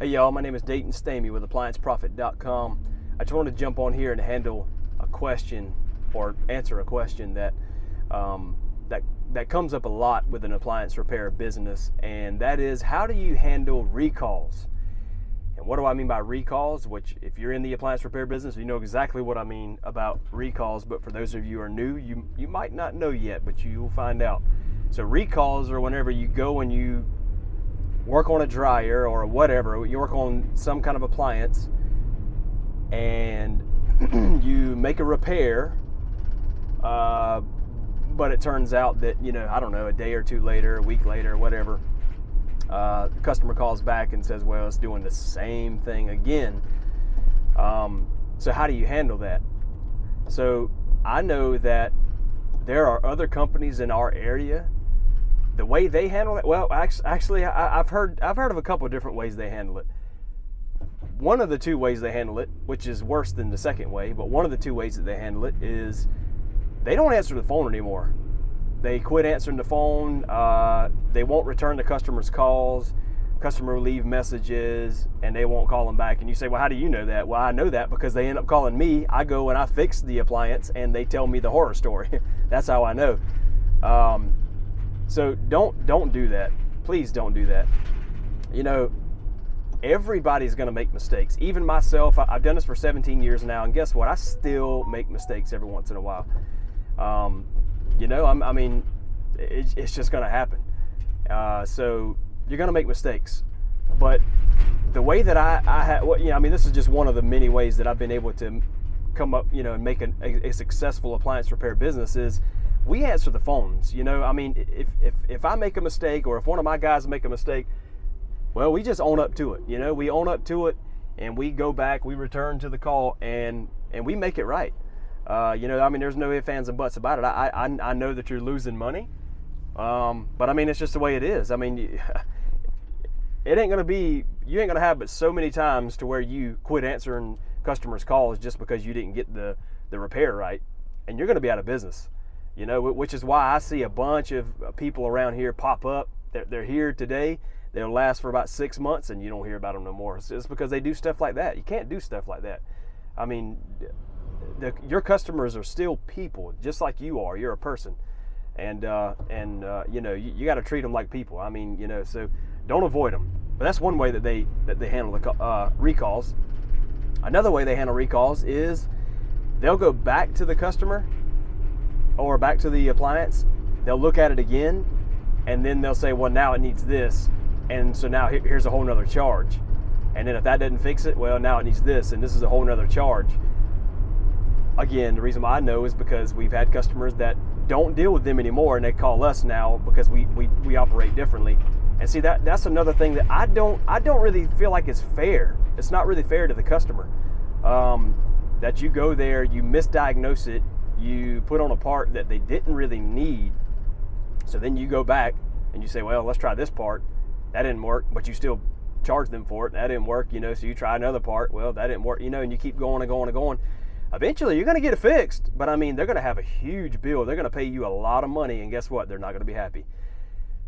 Hey y'all, my name is Dayton Stamey with ApplianceProfit.com. I just wanted to jump on here and handle a question or answer a question that comes up a lot with an appliance repair business, and that is, how do you handle recalls? And what do I mean by recalls? Which, if you're in the appliance repair business, you know exactly what I mean about recalls, but for those of you who are new, you might not know yet, but you will find out. So recalls are whenever you go and you work on a dryer or whatever, you work on some kind of appliance and you make a repair, but it turns out that, I don't know, a day or two later, a week later, whatever, the customer calls back and says, well, it's doing the same thing again. So how do you handle that? So I know that there are other companies in our area. The way they handle it, well, actually, I've heard of a couple of different ways they handle it. One of the two ways they handle it, which is worse than the second way, but one of the two ways that they handle it is they don't answer the phone anymore. They quit answering the phone. They won't return the customer's calls. Customer will leave messages and they won't call them back. And you say, well, how do you know that? Well, I know that because they end up calling me. I go and I fix the appliance and they tell me the horror story. That's how I know. So don't do that. Please don't do that. Everybody's going to make mistakes. Even myself, I've done this for 17 years now, and guess what? I still make mistakes every once in a while. It's just going to happen. So you're going to make mistakes. But the way that this is just one of the many ways that I've been able to come up, and make a successful appliance repair business is we answer the phones. If I make a mistake, or if one of my guys make a mistake, well, we just own up to it. We own up to it, and we go back, we return to the call, and we make it right. There's no ifs, ands, and buts about it. I know that you're losing money, but it's just the way it is. It ain't gonna be, you ain't gonna have but so many times to where you quit answering customers' calls just because you didn't get the repair right, and you're gonna be out of business. Which is why I see a bunch of people around here pop up. They're here today. They'll last for about 6 months, and you don't hear about them no more. It's because they do stuff like that. You can't do stuff like that. Your customers are still people, just like you are. You're a person, and you got to treat them like people. So don't avoid them. But that's one way that they handle the recalls. Another way they handle recalls is they'll go back to the customer or back to the appliance. They'll look at it again, and then they'll say, well, now it needs this, and so now here's a whole nother charge. And then if that doesn't fix it, well, now it needs this, and this is a whole nother charge. Again, the reason why I know is because we've had customers that don't deal with them anymore, and they call us now because we operate differently. And see, that's another thing that I don't really feel like is fair. It's not really fair to the customer. That you go there, you misdiagnose it, you put on a part that they didn't really need, so then you go back and you say, well, let's try this part. That didn't work, but you still charge them for it. That didn't work, so you try another part. Well, that didn't work, and you keep going and going and going. Eventually, you're going to get it fixed, but they're going to have a huge bill. They're going to pay you a lot of money, and guess what? They're not going to be happy.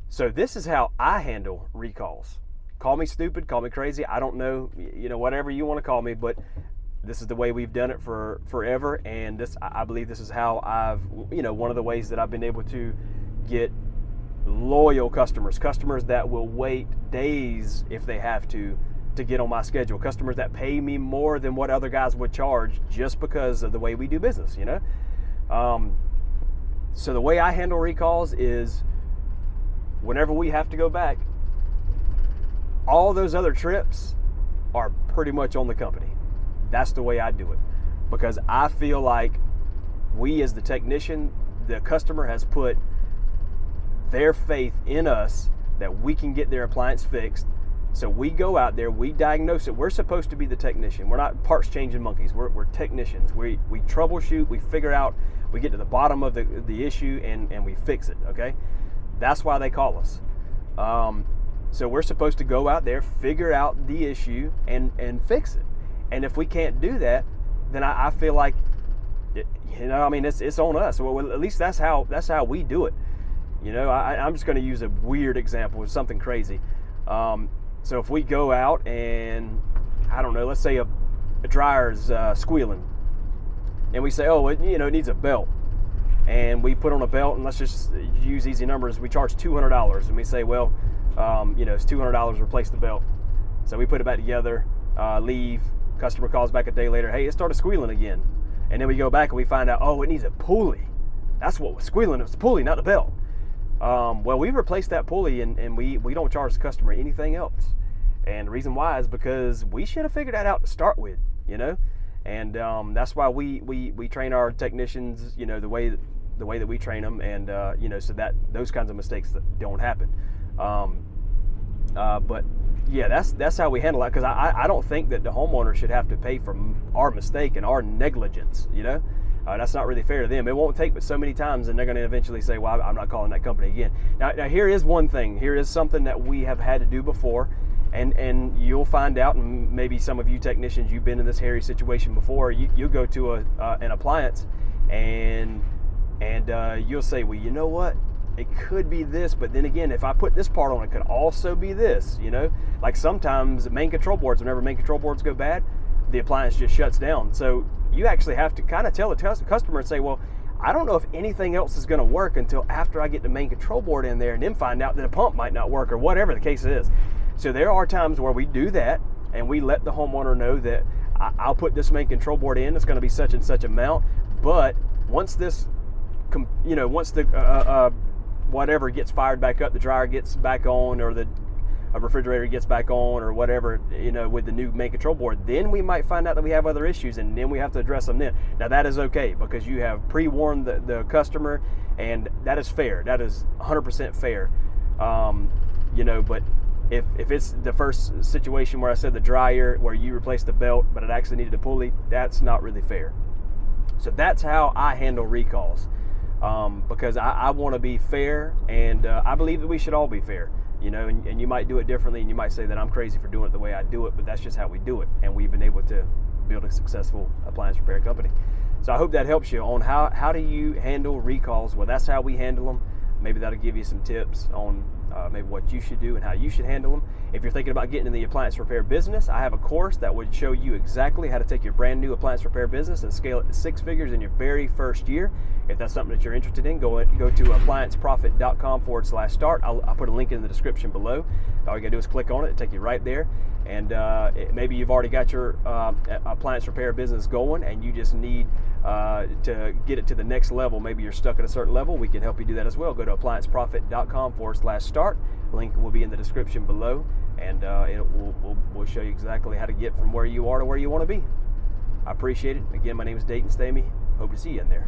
So this is how I handle recalls. Call me stupid, call me crazy. I don't know, whatever you want to call me, but this is the way we've done it for forever, and I believe this is how one of the ways that I've been able to get loyal customers that will wait days if they have to get on my schedule, customers that pay me more than what other guys would charge just because of the way we do business. So the way I handle recalls is whenever we have to go back, all those other trips are pretty much on the company. That's the way I do it, because I feel like we, as the technician, the customer has put their faith in us that we can get their appliance fixed. So we go out there, we diagnose it. We're supposed to be the technician. We're not parts changing monkeys. We're technicians. We troubleshoot, we figure out, we get to the bottom of the issue, and we fix it, okay? That's why they call us. So we're supposed to go out there, figure out the issue, and fix it. And if we can't do that, then I feel like, it's on us. Well, at least that's how we do it. I'm just going to use a weird example of something crazy. So if we go out and, I don't know, let's say a dryer's squealing, and we say, oh, it needs a belt, and we put on a belt, and let's just use easy numbers, we charge $200, and we say, well, it's $200 to replace the belt. So we put it back together, leave, customer calls back a day later, hey, it started squealing again. And then we go back and we find out, oh, it needs a pulley. That's what was squealing, it was the pulley, not the belt. Well, we replaced that pulley, and we don't charge the customer anything else. And the reason why is because we should have figured that out to start with, and that's why we train our technicians, the way that we train them, and so that those kinds of mistakes don't happen. But yeah, that's how we handle that, because I don't think that the homeowner should have to pay for our mistake and our negligence. That's not really fair to them. It won't take but so many times, and they're going to eventually say, well, I'm not calling that company again. Now here is one thing. Here is something that we have had to do before, and you'll find out, and maybe some of you technicians, you've been in this hairy situation before. You go to an appliance, and you'll say, well, you know what? It could be this, but then again, if I put this part on, it could also be this. Like sometimes main control boards, whenever main control boards go bad, the appliance just shuts down. So you actually have to kind of tell the customer and say, well, I don't know if anything else is going to work until after I get the main control board in there, and then find out that a pump might not work, or whatever the case is. So there are times where we do that, and we let the homeowner know that I'll put this main control board in, it's going to be such and such amount, but once this, once the whatever gets fired back up, the dryer gets back on, or the refrigerator gets back on, or whatever, with the new main control board, then we might find out that we have other issues, and then we have to address them then. Now that is okay, because you have pre-warned the customer, and that is fair. That is 100% fair. But if it's the first situation where I said the dryer, where you replaced the belt, but it actually needed a pulley, that's not really fair. So that's how I handle recalls. Because I want to be fair, and I believe that we should all be fair, and you might do it differently, and you might say that I'm crazy for doing it the way I do it, but that's just how we do it, and we've been able to build a successful appliance repair company. So I hope that helps you on how do you handle recalls. Well, that's how we handle them. Maybe that'll give you some tips on maybe what you should do and how you should handle them. If you're thinking about getting in the appliance repair business, I have a course that would show you exactly how to take your brand new appliance repair business and scale it to 6 figures in your very first year. If that's something that you're interested in, go to applianceprofit.com/start. I'll put a link in the description below. All you gotta do is click on it, it'll take you right there. And maybe you've already got your appliance repair business going, and you just need to get it to the next level. Maybe you're stuck at a certain level. We can help you do that as well. Go to applianceprofit.com/start. Link will be in the description below, and we'll show you exactly how to get from where you are to where you want to be. I appreciate it. Again, my name is Dayton Stamey. Hope to see you in there.